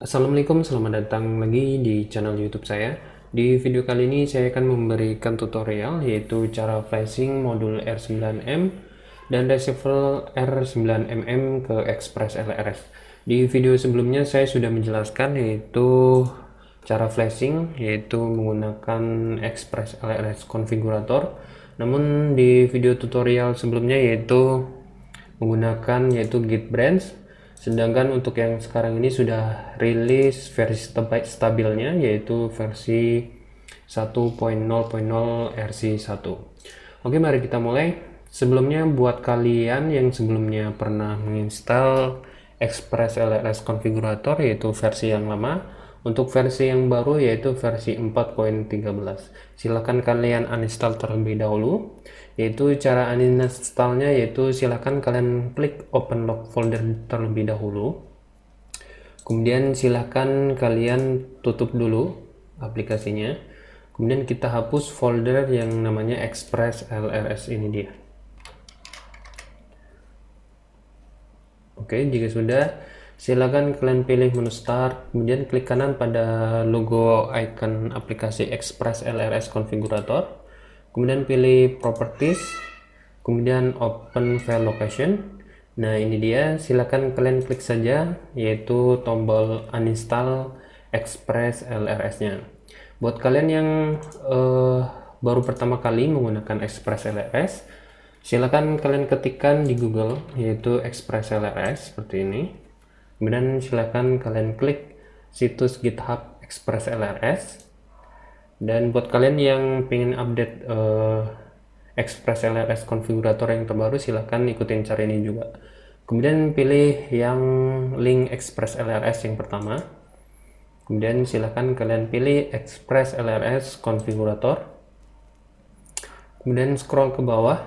Assalamualaikum, selamat datang lagi di channel YouTube saya. Di video kali ini saya akan memberikan tutorial yaitu cara flashing modul R9M dan receiver R9mm ke Express LRS. Di video sebelumnya saya sudah menjelaskan yaitu cara flashing yaitu menggunakan Express LRS configurator. Namun di video tutorial sebelumnya yaitu menggunakan yaitu Geekbench. Sedangkan untuk yang sekarang ini sudah rilis versi stabilnya yaitu versi 1.0.0 RC1. Oke, mari kita mulai. Sebelumnya buat kalian yang sebelumnya pernah menginstal Express LRS Configurator yaitu versi yang lama, untuk versi yang baru yaitu versi 4.13. Silahkan kalian uninstall terlebih dahulu. Yaitu cara uninstallnya yaitu silahkan kalian klik open log folder terlebih dahulu. Kemudian silahkan kalian tutup dulu aplikasinya. Kemudian kita hapus folder yang namanya Express LRS ini dia. Oke, jika sudah, silakan kalian pilih menu start, kemudian klik kanan pada logo icon aplikasi Express LRS Configurator, kemudian pilih properties, kemudian open file location. Nah, ini dia, silakan kalian klik saja yaitu tombol uninstall Express LRS-nya. Buat kalian yang baru pertama kali menggunakan Express LRS, silakan kalian ketikkan di Google yaitu Express LRS seperti ini. Kemudian silakan kalian klik situs GitHub Express LRS. Dan buat kalian yang pengen update Express LRS konfigurator yang terbaru, silahkan ikutin cara ini juga. Kemudian pilih yang link Express LRS yang pertama. Kemudian silahkan kalian pilih Express LRS konfigurator. Kemudian scroll ke bawah,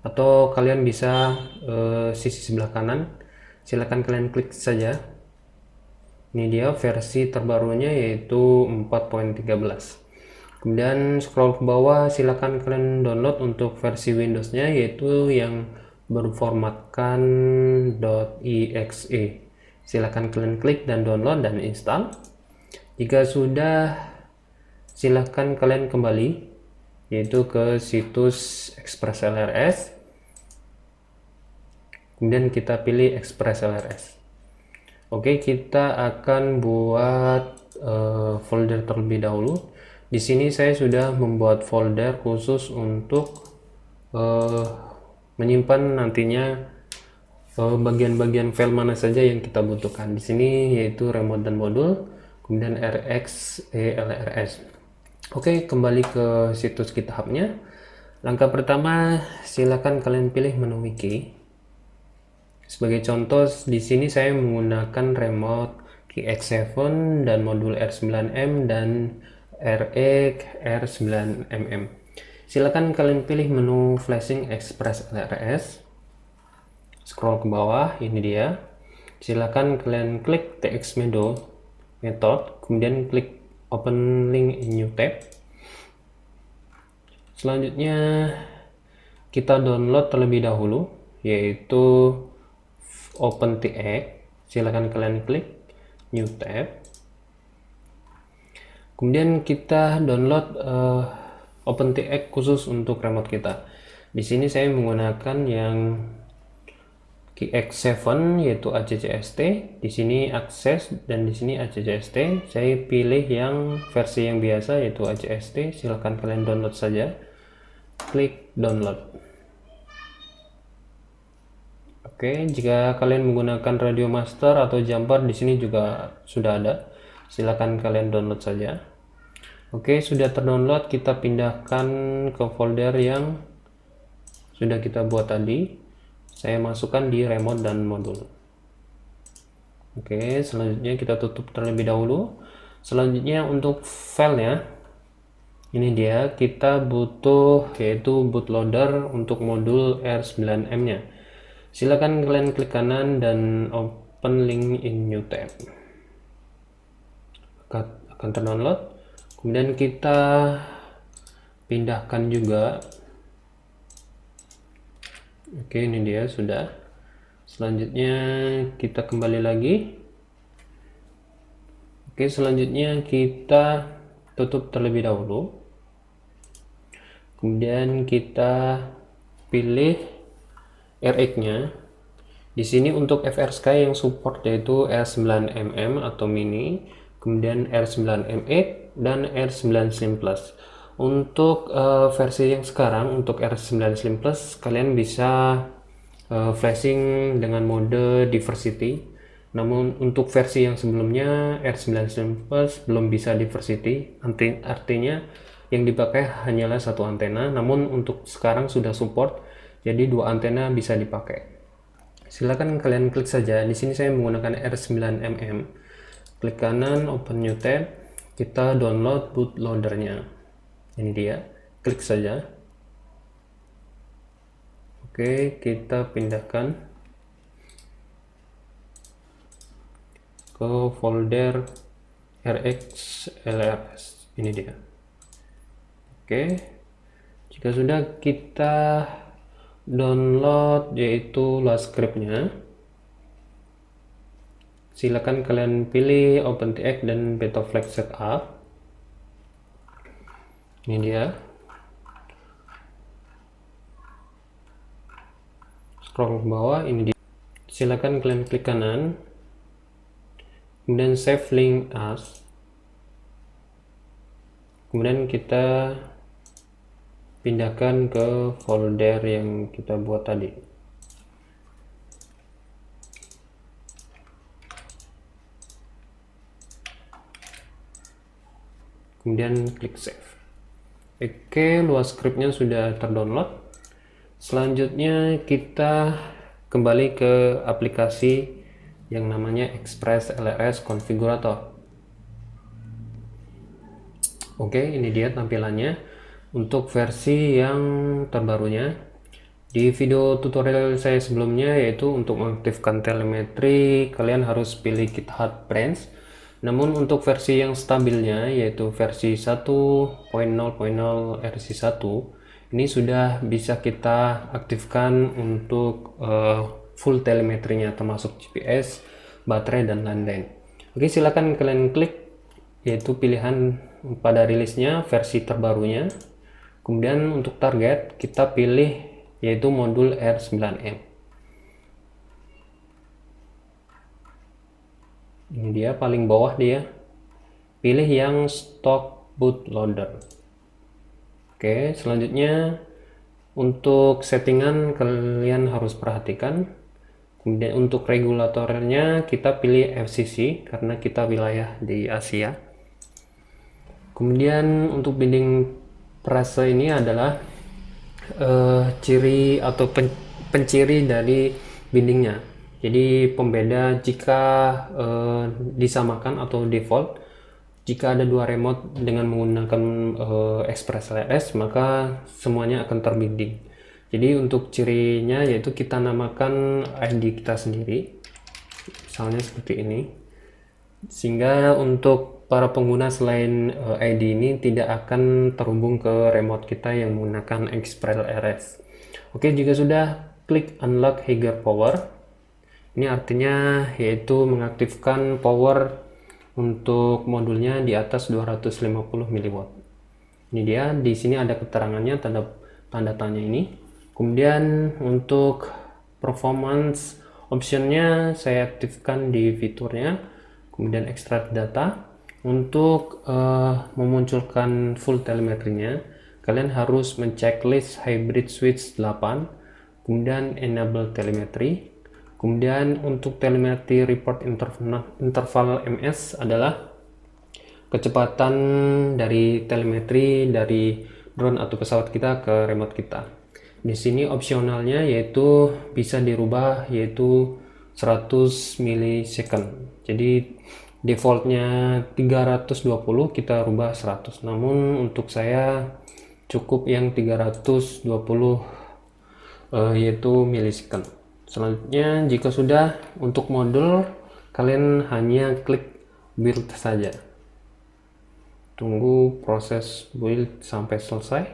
atau kalian bisa sisi sebelah kanan. Silahkan kalian klik saja. Ini dia versi terbarunya yaitu 4.13. Kemudian scroll ke bawah, silakan kalian download untuk versi Windows-nya yaitu yang berformatkan .exe. Silakan kalian klik dan download dan install. Jika sudah, silakan kalian kembali yaitu ke situs Express LRS. Kemudian kita pilih Express LRS. Oke, kita akan buat folder terlebih dahulu. Di sini saya sudah membuat folder khusus untuk menyimpan nantinya bagian-bagian file mana saja yang kita butuhkan. Di sini yaitu remote dan modul, kemudian RxELRS. Oke, kembali ke situs GitHub-nya. Langkah pertama, silakan kalian pilih menu wiki. Sebagai contoh, di sini saya menggunakan remote KX7 dan modul R9M dan RE R9mm. Silakan kalian pilih menu flashing Express LRS. Scroll ke bawah, ini dia. Silakan kalian klik TX method, kemudian klik open link in new tab. Selanjutnya kita download terlebih dahulu yaitu OpenTX. Silakan kalian klik new tab. Kemudian kita download OpenTX khusus untuk remote kita. Di sini saya menggunakan yang KX7 yaitu ACCST. Di sini akses dan di sini ACCST. Saya pilih yang versi yang biasa yaitu ACCST. Silahkan kalian download saja. Klik download. Oke, jika kalian menggunakan Radio Master atau Jumper, di sini juga sudah ada. Silakan kalian download saja. Oke, sudah terdownload, kita pindahkan ke folder yang sudah kita buat tadi. Saya masukkan di remote dan modul. Oke, selanjutnya kita tutup terlebih dahulu. Selanjutnya untuk filenya, ini dia, kita butuh yaitu bootloader untuk modul R9M nya. Silakan kalian klik kanan dan open link in new tab. Akan terdownload. Kemudian kita pindahkan juga. Oke, ini dia sudah. Selanjutnya kita kembali lagi. Oke, selanjutnya kita tutup terlebih dahulu. Kemudian kita pilih RX-nya. Di sini untuk FR Sky yang support yaitu R9mm atau mini, kemudian R9M8 dan R9 Slim Plus. Untuk versi yang sekarang untuk R9 Slim Plus kalian bisa flashing dengan mode diversity. Namun untuk versi yang sebelumnya R9 Slim Plus belum bisa diversity. Artinya yang dipakai hanyalah satu antena, namun untuk sekarang sudah support, jadi dua antena bisa dipakai. Silakan kalian klik saja. Di sini saya menggunakan R9mm. Klik kanan, open new tab. Kita download bootloadernya. Ini dia. Klik saja. Oke, kita pindahkan ke folder RX LRS. Ini dia. Oke. Jika sudah, kita download yaitu last scriptnya. Silakan kalian pilih OpenTX dan Betaflight Setup. Ini dia. Scroll ke bawah, ini dia. Silakan kalian klik kanan, kemudian save link as. Kemudian kita pindahkan ke folder yang kita buat tadi. Kemudian klik save. Oke, luas scriptnya sudah terdownload. Selanjutnya kita kembali ke aplikasi yang namanya Express LRS Configurator. Oke, ini dia tampilannya untuk versi yang terbarunya. Di video tutorial saya sebelumnya, yaitu untuk mengaktifkan telemetri, kalian harus pilih GitHub Branch. Namun untuk versi yang stabilnya, yaitu versi 1.0.0 RC1, ini sudah bisa kita aktifkan untuk full telemetrinya, termasuk GPS, baterai, dan lain-lain. Oke, silakan kalian klik yaitu pilihan pada rilisnya versi terbarunya. Kemudian untuk target kita pilih yaitu modul R9M. Ini dia paling bawah dia. Pilih yang stock bootloader. Oke, selanjutnya untuk settingan kalian harus perhatikan. Kemudian untuk regulatornya kita pilih FCC karena kita wilayah di Asia. Kemudian untuk binding prase ini adalah ciri atau penciri dari bindingnya. Jadi pembeda jika disamakan atau default, jika ada dua remote dengan menggunakan Express LRS, maka semuanya akan terbinding. Jadi untuk cirinya yaitu kita namakan ID kita sendiri, misalnya seperti ini, sehingga untuk para pengguna selain ID ini tidak akan terhubung ke remote kita yang menggunakan Express LRS. Oke, jika sudah, klik unlock higher power. Ini artinya yaitu mengaktifkan power untuk modulnya di atas 250 mW. Ini dia, di sini ada keterangannya, tanda tanya ini. Kemudian untuk performance optionnya saya aktifkan di fiturnya. Kemudian extract data. Untuk memunculkan full telemetrinya, kalian harus menceklis hybrid switch 8, kemudian enable telemetry. Kemudian untuk telemetry report interval MS adalah kecepatan dari telemetri dari drone atau pesawat kita ke remote kita. Di sini opsionalnya yaitu bisa dirubah yaitu 100 milisecond. Jadi defaultnya 320, kita rubah 100. Namun untuk saya cukup yang 320 yaitu milisecond. Selanjutnya, jika sudah untuk modul, kalian hanya klik build saja. Tunggu proses build sampai selesai.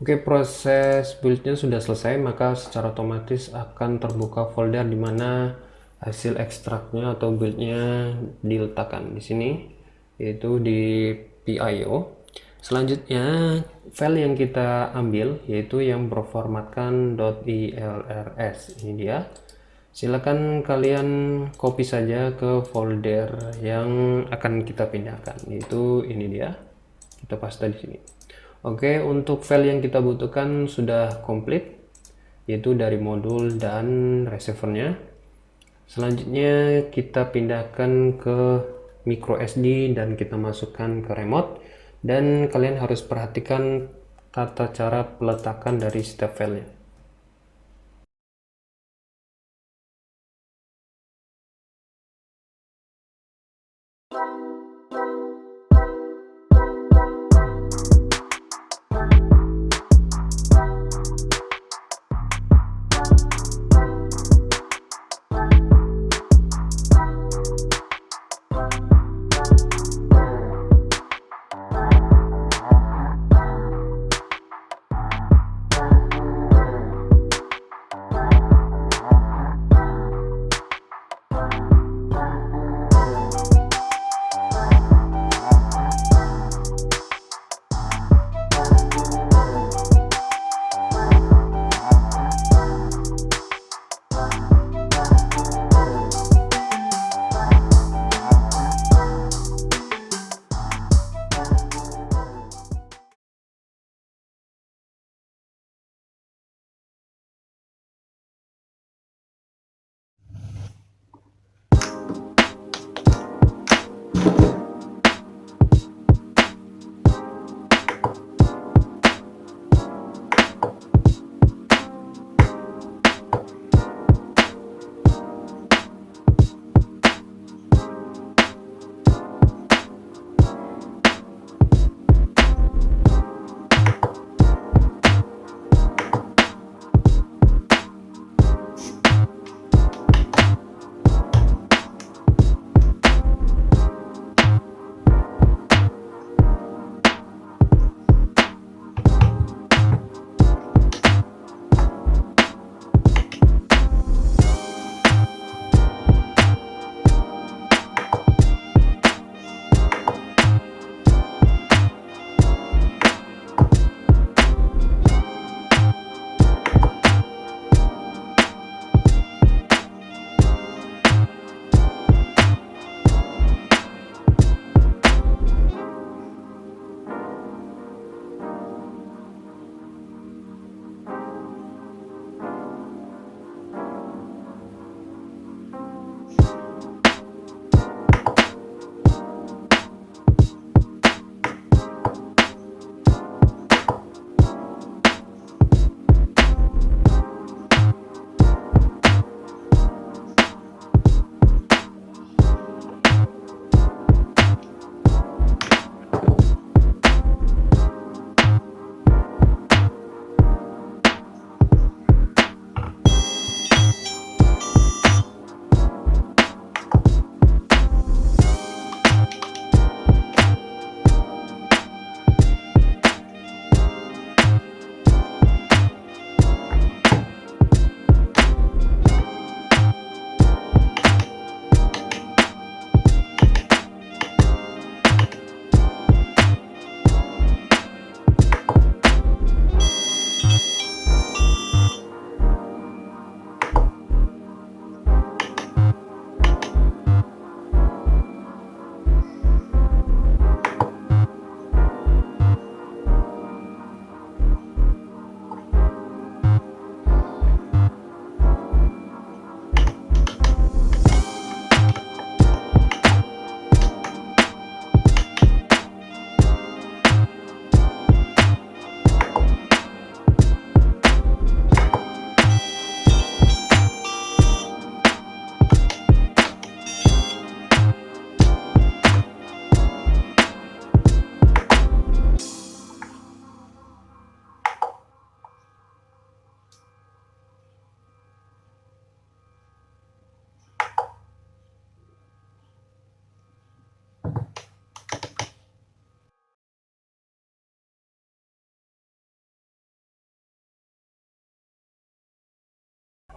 Oke, proses build-nya sudah selesai, maka secara otomatis akan terbuka folder di mana hasil ekstraknya atau build-nya diletakkan di sini, yaitu di PIO. Selanjutnya, file yang kita ambil yaitu yang berformatkan .ilrs. Ini dia. Silakan kalian copy saja ke folder yang akan kita pindahkan, yaitu ini dia. Kita paste di sini. Oke, untuk file yang kita butuhkan sudah komplit, yaitu dari modul dan receivernya. Selanjutnya kita pindahkan ke micro SD dan kita masukkan ke remote, dan kalian harus perhatikan tata cara peletakan dari setiap filenya.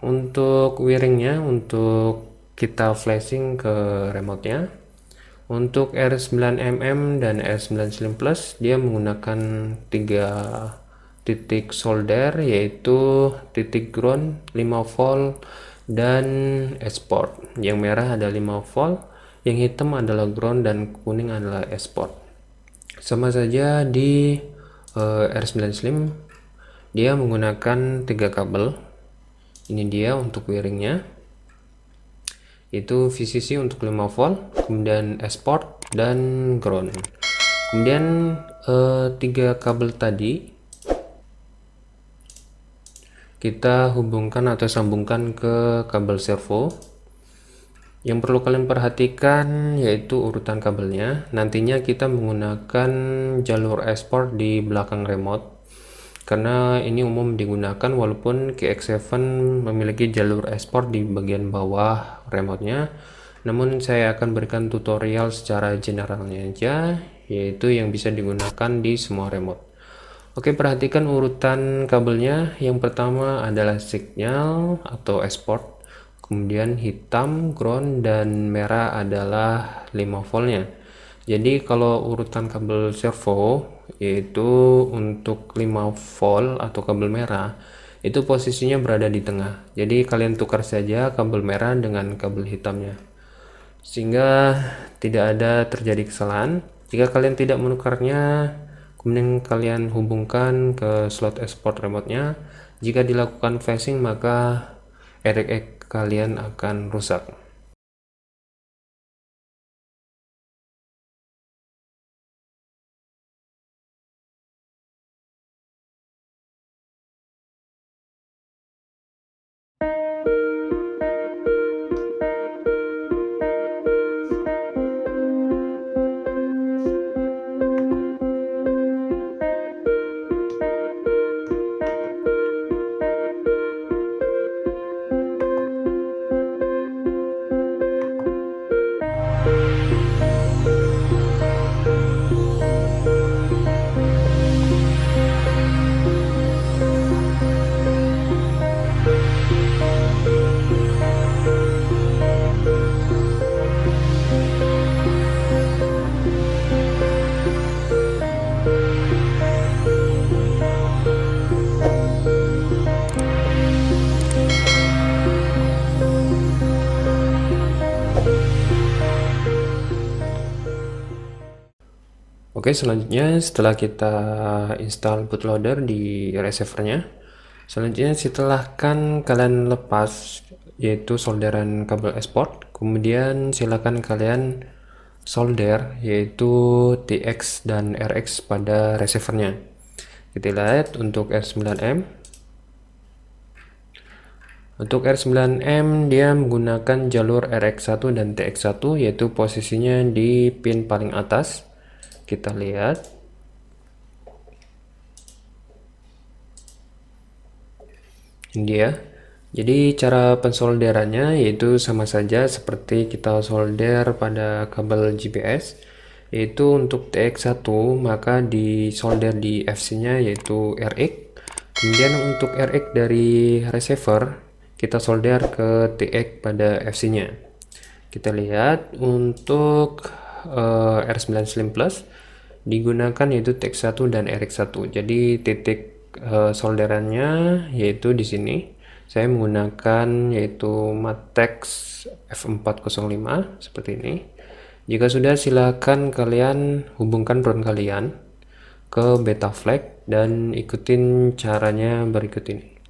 Untuk wiringnya, untuk kita flashing ke remote-nya. Untuk R9mm dan R9 Slim Plus dia menggunakan 3 titik solder, yaitu titik ground 5 volt dan export. Yang merah ada 5 volt, yang hitam adalah ground dan kuning adalah export. Sama saja di R9 Slim dia menggunakan 3 kabel. Ini dia untuk wiringnya, itu VCC untuk 5 volt, kemudian export dan ground. Kemudian 3 kabel tadi kita hubungkan atau sambungkan ke kabel servo. Yang perlu kalian perhatikan yaitu urutan kabelnya. Nantinya kita menggunakan jalur export di belakang remote, karena ini umum digunakan, walaupun KX7 memiliki jalur export di bagian bawah remote-nya. Namun saya akan berikan tutorial secara generalnya aja, yaitu yang bisa digunakan di semua remote. Oke, perhatikan urutan kabelnya. Yang pertama adalah signal atau export, kemudian hitam ground, dan merah adalah 5 voltnya. Jadi kalau urutan kabel servo, yaitu untuk 5 volt atau kabel merah, itu posisinya berada di tengah. Jadi kalian tukar saja kabel merah dengan kabel hitamnya, sehingga tidak ada terjadi kesalahan. Jika kalian tidak menukarnya, kemudian kalian hubungkan ke slot export remote-nya. Jika dilakukan flashing, maka RX kalian akan rusak. Oke, selanjutnya setelah kita install bootloader di receivernya, selanjutnya silahkan kalian lepas yaitu solderan kabel export, kemudian silakan kalian solder yaitu TX dan RX pada receivernya. Kita lihat untuk R9M. Untuk R9M dia menggunakan jalur RX1 dan TX1, yaitu posisinya di pin paling atas. Kita lihat. Ini dia. Jadi cara pensolderannya yaitu sama saja seperti kita solder pada kabel GPS. Yaitu untuk TX1 maka disolder di FC-nya yaitu RX. Kemudian untuk RX dari receiver kita solder ke TX pada FC-nya. Kita lihat untuk R9 Slim Plus digunakan yaitu TX1 dan RX1. Jadi titik solderannya yaitu di sini. Saya menggunakan yaitu Matex F405 seperti ini. Jika sudah, silakan kalian hubungkan drone kalian ke beta flag dan ikutin caranya berikut ini.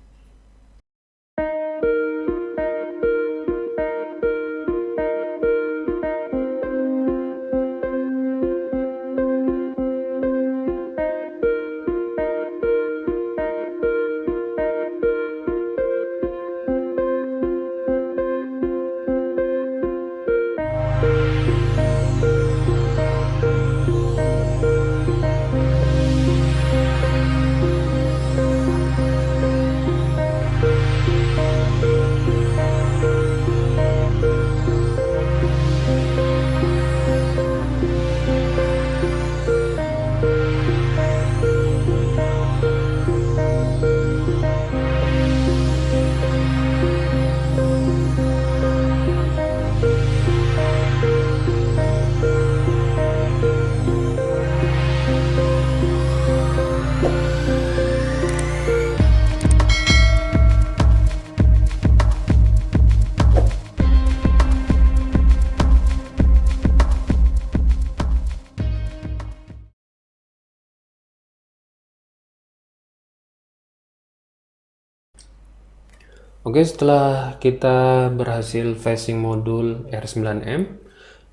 Oke, setelah kita berhasil flashing modul R9M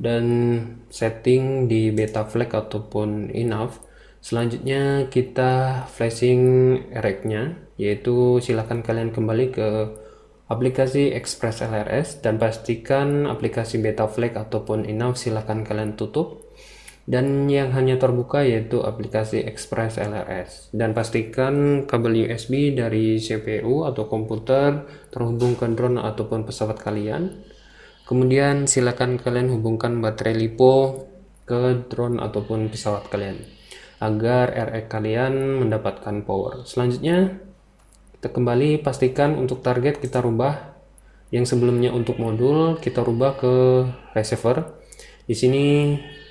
dan setting di beta flag ataupun enough, selanjutnya kita flashing RX-nya, yaitu silakan kalian kembali ke aplikasi Express LRS dan pastikan aplikasi beta flag ataupun enough silakan kalian tutup, dan yang hanya terbuka yaitu aplikasi Express LRS, dan pastikan kabel USB dari CPU atau komputer terhubung ke drone ataupun pesawat kalian. Kemudian silakan kalian hubungkan baterai LiPo ke drone ataupun pesawat kalian agar RX kalian mendapatkan power. Selanjutnya kita kembali pastikan untuk target kita rubah, yang sebelumnya untuk modul kita rubah ke receiver. Di sini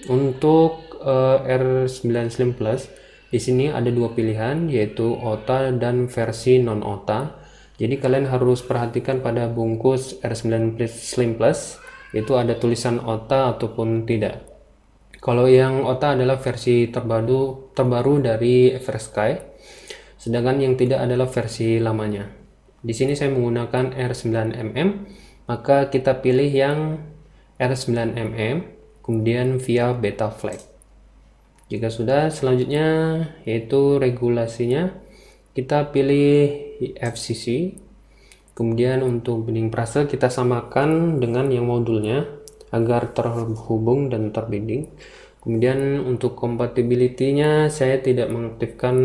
untuk R9 Slim Plus, di sini ada dua pilihan, yaitu OTA dan versi non OTA. Jadi kalian harus perhatikan pada bungkus R9 Slim Plus itu ada tulisan OTA ataupun tidak. Kalau yang OTA adalah versi terbaru dari Eversky, sedangkan yang tidak adalah versi lamanya. Di sini saya menggunakan R9mm, maka kita pilih yang R9mm kemudian via beta flag. Jika sudah, selanjutnya yaitu regulasinya kita pilih FCC, kemudian untuk binding prase kita samakan dengan yang modulnya agar terhubung dan terbinding. Kemudian untuk compatibility-nya saya tidak mengaktifkan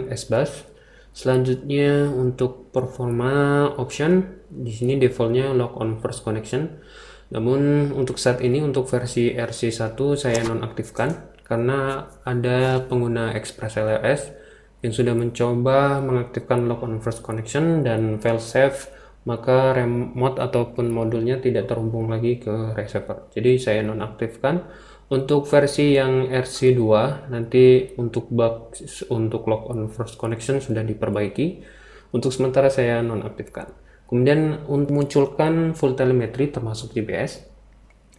SBUS. Selanjutnya untuk performa option, di sini defaultnya lock on first connection. Namun untuk saat ini untuk versi RC1 saya nonaktifkan karena ada pengguna Express LRS yang sudah mencoba mengaktifkan lock on first connection dan fail safe, maka remote ataupun modulnya tidak terhubung lagi ke receiver. Jadi saya nonaktifkan. Untuk versi yang RC2 nanti untuk bug untuk lock on first connection sudah diperbaiki. Untuk sementara saya nonaktifkan. Kemudian untuk munculkan full telemetry termasuk GPS,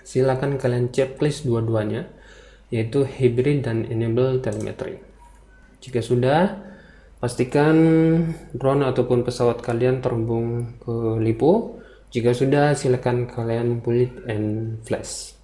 silakan kalian checklist dua-duanya, yaitu hybrid dan enable telemetry. Jika sudah, pastikan drone ataupun pesawat kalian terhubung ke LiPo. Jika sudah, silakan kalian build and flash.